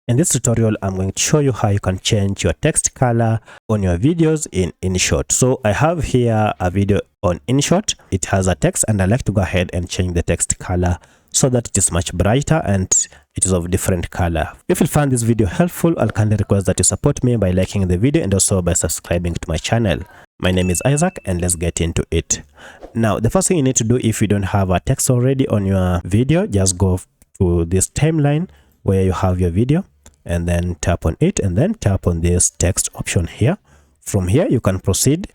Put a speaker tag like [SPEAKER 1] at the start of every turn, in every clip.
[SPEAKER 1] In this tutorial, I'm going to show you how you can change your text color on your videos in InShot. So I have here a video on InShot. It has a text and I like to go ahead and change the text color so that it is much brighter and it is of different color. If you find this video helpful, I'll kindly request that you support me by liking the video and also by subscribing to my channel. My name is Isaac and let's get into it. Now, the first thing you need to do if you don't have a text already on your video, just go to this timeline where you have your video and then tap on it and then tap on this text option here. From here, you can proceed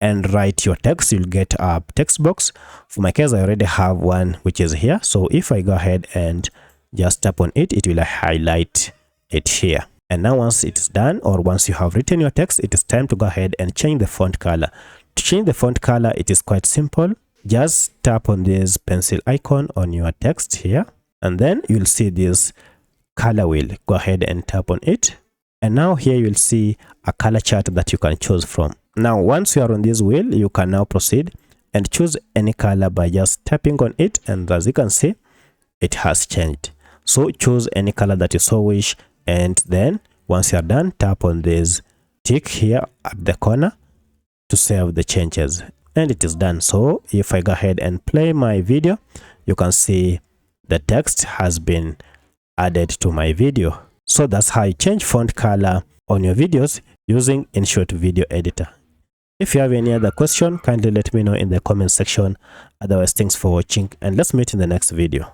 [SPEAKER 1] and write your text. You'll get a text box. For my case, I already have one which is here. So if I go ahead and just tap on it, it will highlight it here. And now once it's done, or once you have written your text, it is time to go ahead and change the font color. To change the font color, it is quite simple. Just tap on this pencil icon on your text here, and then you'll see this color wheel. Go ahead and tap on it. And now here you'll see a color chart that you can choose from. Now, once you are on this wheel, you can now proceed and choose any color by just tapping on it. And as you can see, it has changed. So choose any color that you so wish. And then once you are done, tap on this tick here at the corner to save the changes. And it is done. So if I go ahead and play my video, you can see the text has been added to my video. So that's how you change font color on your videos using InShot Video Editor. If you have any other question, kindly let me know in the comment section. Otherwise, thanks for watching and let's meet in the next video.